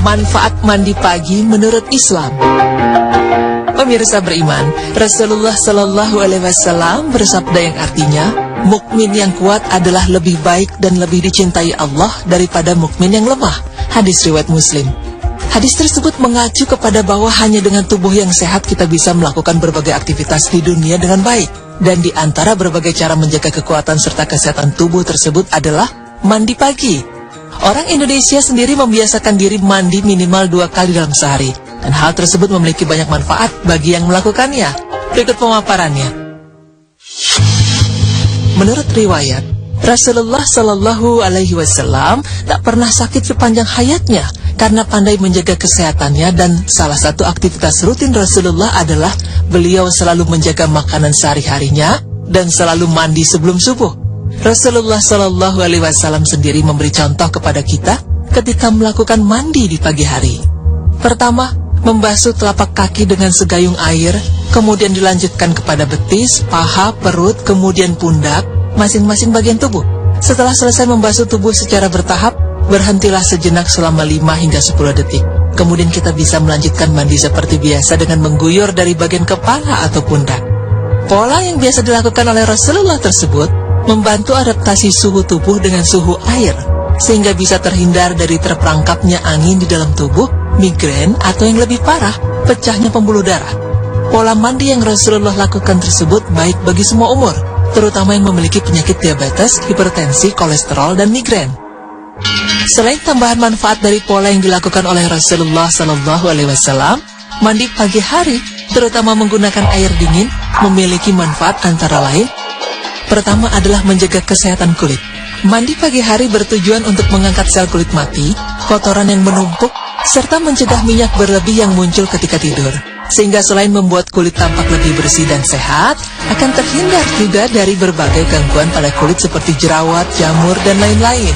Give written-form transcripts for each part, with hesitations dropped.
Manfaat mandi pagi menurut Islam. Pemirsa beriman, Rasulullah Shallallahu Alaihi Wasallam bersabda yang artinya, mukmin yang kuat adalah lebih baik dan lebih dicintai Allah daripada mukmin yang lemah. Hadis riwayat Muslim. Hadis tersebut mengacu kepada bahwa hanya dengan tubuh yang sehat kita bisa melakukan berbagai aktivitas di dunia dengan baik. Dan di antara berbagai cara menjaga kekuatan serta kesehatan tubuh tersebut adalah mandi pagi. Orang Indonesia sendiri membiasakan diri mandi minimal 2 kali dalam sehari. Dan hal tersebut memiliki banyak manfaat bagi yang melakukannya. Berikut pemaparannya. Menurut riwayat, Rasulullah Shallallahu Alaihi Wasallam tak pernah sakit sepanjang hayatnya karena pandai menjaga kesehatannya, dan salah satu aktivitas rutin Rasulullah adalah beliau selalu menjaga makanan sehari-harinya dan selalu mandi sebelum subuh. Rasulullah Shallallahu Alaihi Wasallam sendiri memberi contoh kepada kita ketika melakukan mandi di pagi hari. Pertama, membasuh telapak kaki dengan segayung air, kemudian dilanjutkan kepada betis, paha, perut, kemudian pundak, masing-masing bagian tubuh. Setelah selesai membasuh tubuh secara bertahap, berhentilah sejenak selama 5 hingga 10 detik. Kemudian kita bisa melanjutkan mandi seperti biasa dengan mengguyur dari bagian kepala atau pundak. Pola yang biasa dilakukan oleh Rasulullah tersebut membantu adaptasi suhu tubuh dengan suhu air, sehingga bisa terhindar dari terperangkapnya angin di dalam tubuh, migrain, atau yang lebih parah, pecahnya pembuluh darah. Pola mandi yang Rasulullah lakukan tersebut baik bagi semua umur, terutama yang memiliki penyakit diabetes, hipertensi, kolesterol, dan migrain. Selain tambahan manfaat dari pola yang dilakukan oleh Rasulullah Shallallahu Alaihi Wasallam, mandi pagi hari, terutama menggunakan air dingin, memiliki manfaat antara lain. Pertama adalah menjaga kesehatan kulit. Mandi pagi hari bertujuan untuk mengangkat sel kulit mati, kotoran yang menumpuk, serta mencegah minyak berlebih yang muncul ketika tidur. Sehingga selain membuat kulit tampak lebih bersih dan sehat, akan terhindar juga dari berbagai gangguan pada kulit seperti jerawat, jamur, dan lain-lain.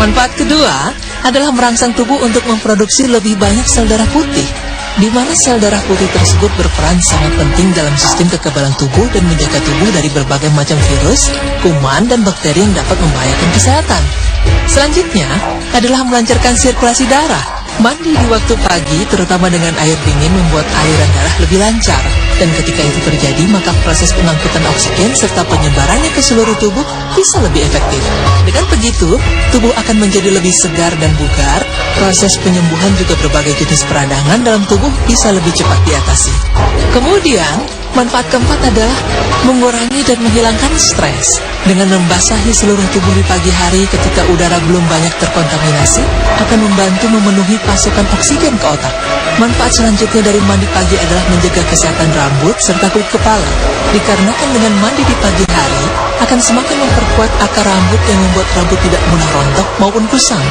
Manfaat kedua adalah merangsang tubuh untuk memproduksi lebih banyak sel darah putih, di mana sel darah putih tersebut berperan sangat penting dalam sistem kekebalan tubuh dan menjaga tubuh dari berbagai macam virus, kuman, dan bakteri yang dapat membahayakan kesehatan. Selanjutnya adalah melancarkan sirkulasi darah. Mandi di waktu pagi, terutama dengan air dingin, membuat aliran darah lebih lancar. Dan ketika itu terjadi, maka proses pengangkutan oksigen serta penyebarannya ke seluruh tubuh bisa lebih efektif. Dengan begitu, tubuh akan menjadi lebih segar dan bugar. Proses penyembuhan juga berbagai jenis peradangan dalam tubuh bisa lebih cepat diatasi. Kemudian, manfaat keempat adalah mengurangi dan menghilangkan stres. Dengan membasahi seluruh tubuh di pagi hari ketika udara belum banyak terkontaminasi, akan membantu memenuhi pasokan oksigen ke otak. Manfaat selanjutnya dari mandi pagi adalah menjaga kesehatan rambut serta kulit kepala. Dikarenakan dengan mandi di pagi hari, akan semakin memperkuat akar rambut yang membuat rambut tidak mudah rontok maupun kusam.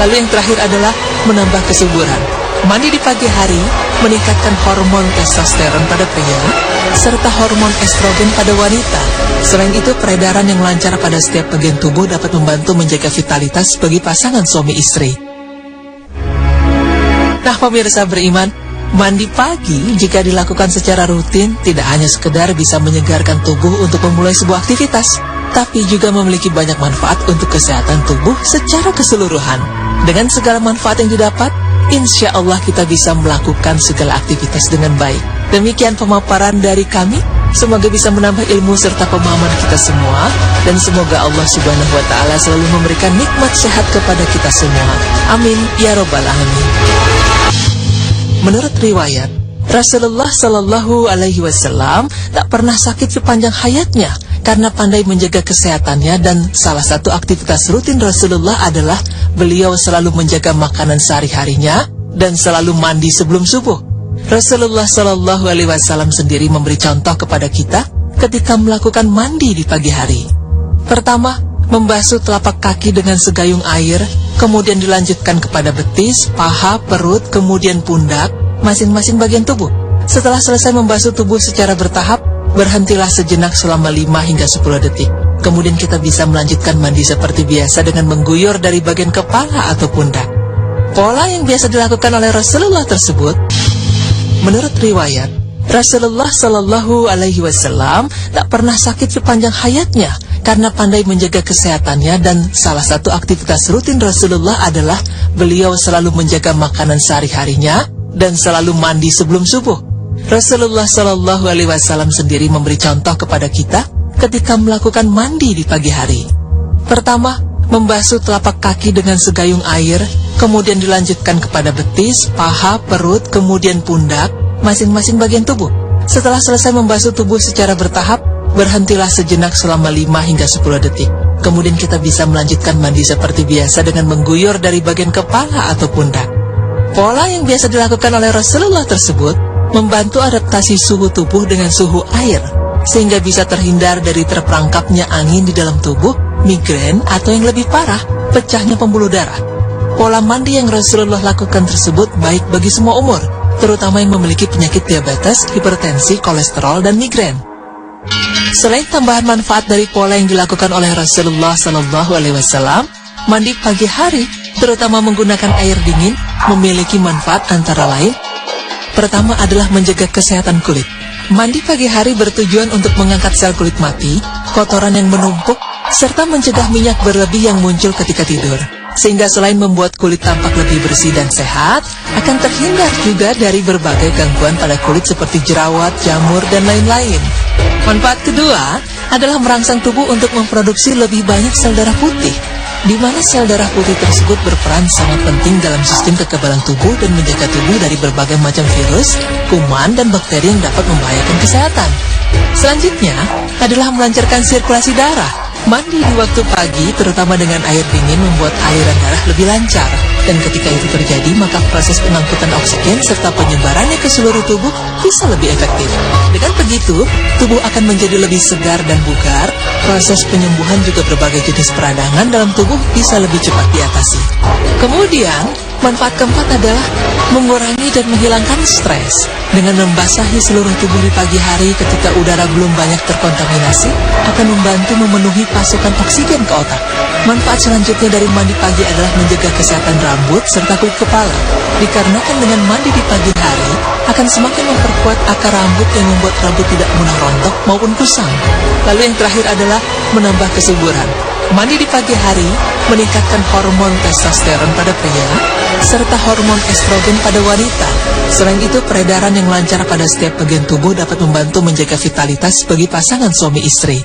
Lalu yang terakhir adalah menambah kesuburan. Mandi di pagi hari meningkatkan hormon testosteron pada pria serta hormon estrogen pada wanita. Selain itu, peredaran yang lancar pada setiap bagian tubuh dapat membantu menjaga vitalitas bagi pasangan suami istri. Nah, pemirsa beriman, mandi pagi jika dilakukan secara rutin tidak hanya sekedar bisa menyegarkan tubuh untuk memulai sebuah aktivitas, tapi juga memiliki banyak manfaat untuk kesehatan tubuh secara keseluruhan. Dengan segala manfaat yang didapat, insya Allah kita bisa melakukan segala aktivitas dengan baik. Demikian pemaparan dari kami. Semoga bisa menambah ilmu serta pemahaman kita semua. Dan semoga Allah Subhanahu wa Ta'ala selalu memberikan nikmat sehat kepada kita semua. Amin ya Rabbal Alamin. Menurut riwayat, Rasulullah Shallallahu Alaihi Wasallam tak pernah sakit sepanjang hayatnya karena pandai menjaga kesehatannya, dan salah satu aktivitas rutin Rasulullah adalah beliau selalu menjaga makanan sehari-harinya dan selalu mandi sebelum subuh. Rasulullah Shallallahu Alaihi Wasallam sendiri memberi contoh kepada kita ketika melakukan mandi di pagi hari. Pertama, membasuh telapak kaki dengan segayung air, kemudian dilanjutkan kepada betis, paha, perut, kemudian pundak, masing-masing bagian tubuh. Setelah selesai membasuh tubuh secara bertahap, berhentilah sejenak selama 5 hingga 10 detik. Kemudian kita bisa melanjutkan mandi seperti biasa dengan mengguyur dari bagian kepala atau pundak. Pola yang biasa dilakukan oleh Rasulullah tersebut, menurut riwayat, Rasulullah Shallallahu Alaihi Wasallam tak pernah sakit sepanjang hayatnya karena pandai menjaga kesehatannya dan salah satu aktivitas rutin Rasulullah adalah beliau selalu menjaga makanan sehari-harinya dan selalu mandi sebelum subuh. Rasulullah Shallallahu Alaihi Wasallam sendiri memberi contoh kepada kita ketika melakukan mandi di pagi hari. Pertama, membasuh telapak kaki dengan segayung air, kemudian dilanjutkan kepada betis, paha, perut, kemudian pundak, masing-masing bagian tubuh. Setelah selesai membasuh tubuh secara bertahap, berhentilah sejenak selama 5 hingga 10 detik. Kemudian kita bisa melanjutkan mandi seperti biasa dengan mengguyur dari bagian kepala atau pundak. Pola yang biasa dilakukan oleh Rasulullah tersebut membantu adaptasi suhu tubuh dengan suhu air, sehingga bisa terhindar dari terperangkapnya angin di dalam tubuh, migrain, atau yang lebih parah, pecahnya pembuluh darah. Pola mandi yang Rasulullah lakukan tersebut baik bagi semua umur, terutama yang memiliki penyakit diabetes, hipertensi, kolesterol, dan migrain. Selain tambahan manfaat dari pola yang dilakukan oleh Rasulullah Sallallahu Alaihi Wasallam, mandi pagi hari, terutama menggunakan air dingin, memiliki manfaat antara lain. Pertama adalah menjaga kesehatan kulit. Mandi pagi hari bertujuan untuk mengangkat sel kulit mati, kotoran yang menumpuk, serta mencegah minyak berlebih yang muncul ketika tidur. Sehingga selain membuat kulit tampak lebih bersih dan sehat, akan terhindar juga dari berbagai gangguan pada kulit seperti jerawat, jamur, dan lain-lain. Manfaat kedua adalah merangsang tubuh untuk memproduksi lebih banyak sel darah putih, di mana sel darah putih tersebut berperan sangat penting dalam sistem kekebalan tubuh dan menjaga tubuh dari berbagai macam virus, kuman, dan bakteri yang dapat membahayakan kesehatan. Selanjutnya adalah melancarkan sirkulasi darah. Mandi di waktu pagi, terutama dengan air dingin, membuat aliran darah lebih lancar. Dan ketika itu terjadi, maka proses pengangkutan oksigen serta penyebarannya ke seluruh tubuh bisa lebih efektif. Dengan begitu, tubuh akan menjadi lebih segar dan bugar. Proses penyembuhan juga berbagai jenis peradangan dalam tubuh bisa lebih cepat diatasi. Kemudian, manfaat keempat adalah mengurangi dan menghilangkan stres. Dengan membasahi seluruh tubuh di pagi hari ketika udara belum banyak terkontaminasi, akan membantu memenuhi pasokan oksigen ke otak. Manfaat selanjutnya dari mandi pagi adalah menjaga kesehatan rambut serta kulit kepala. Dikarenakan dengan mandi di pagi hari, akan semakin memperkuat akar rambut yang membuat rambut tidak mudah rontok maupun kusam. Lalu yang terakhir adalah menambah kesuburan. Mandi di pagi hari meningkatkan hormon testosteron pada pria, serta hormon estrogen pada wanita. Selain itu, peredaran yang lancar pada setiap bagian tubuh dapat membantu menjaga vitalitas bagi pasangan suami istri.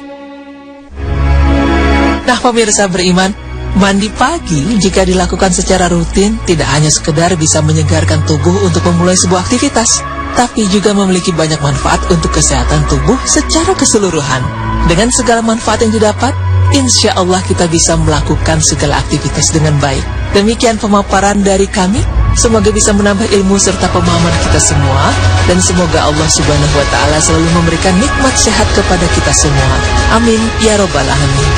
Nah, pemirsa beriman, mandi pagi jika dilakukan secara rutin tidak hanya sekedar bisa menyegarkan tubuh untuk memulai sebuah aktivitas, tapi juga memiliki banyak manfaat untuk kesehatan tubuh secara keseluruhan. Dengan segala manfaat yang didapat, insya Allah kita bisa melakukan segala aktivitas dengan baik. Demikian pemaparan dari kami. Semoga bisa menambah ilmu serta pemahaman kita semua. Dan semoga Allah Subhanahu wa Ta'ala selalu memberikan nikmat sehat kepada kita semua. Amin ya Rabbal Alamin.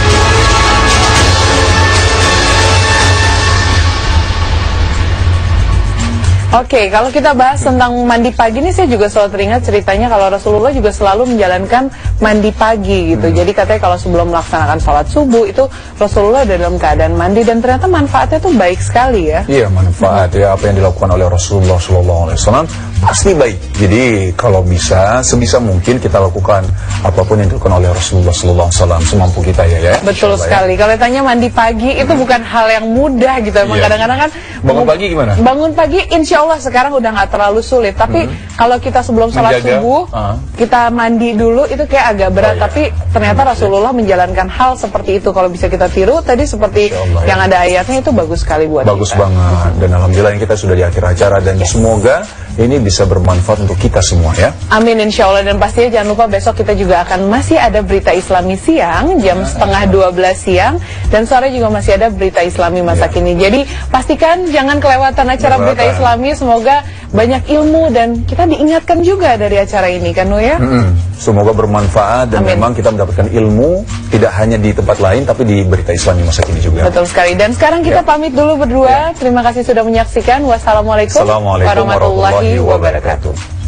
Oke, kalau kita bahas tentang mandi pagi ini, saya juga selalu teringat ceritanya kalau Rasulullah juga selalu menjalankan mandi pagi gitu. Jadi katanya kalau sebelum melaksanakan sholat subuh itu Rasulullah ada dalam keadaan mandi, dan ternyata manfaatnya tuh baik sekali ya. Iya, manfaat ya, apa yang dilakukan oleh Rasulullah SAW pasti baik. Jadi kalau bisa, sebisa mungkin kita lakukan apapun yang dilakukan oleh Rasulullah SAW semampu kita ya. Betul sekali. Kalau tanya mandi pagi itu bukan hal yang mudah gitu. Emang kadang-kadang kan bangun pagi gimana? Bangun pagi insya Allah sekarang udah nggak terlalu sulit. Tapi kalau kita sebelum sholat subuh kita mandi dulu itu kayak agak berat. Tapi ternyata Rasulullah menjalankan hal seperti itu. Kalau bisa kita tiru tadi seperti Allah, yang ada ayatnya itu bagus sekali buat bagus kita. Banget. Dan alhamdulillah kita sudah di akhir acara, dan semoga ini bisa bermanfaat untuk kita semua ya. Amin insya Allah. Dan pastinya jangan lupa besok kita juga akan masih ada berita Islami siang jam setengah 12 siang, dan sore juga masih ada berita Islami masa kini. Jadi pastikan jangan kelewatan acara berita Islami. Semoga banyak ilmu dan kita diingatkan juga dari acara ini kan ya. Semoga bermanfaat dan memang kita mendapatkan ilmu tidak hanya di tempat lain tapi di berita Islami masa kini juga. Betul sekali. Dan sekarang kita pamit dulu berdua. Terima kasih sudah menyaksikan. Wassalamualaikum warahmatullahi wabarakatuh.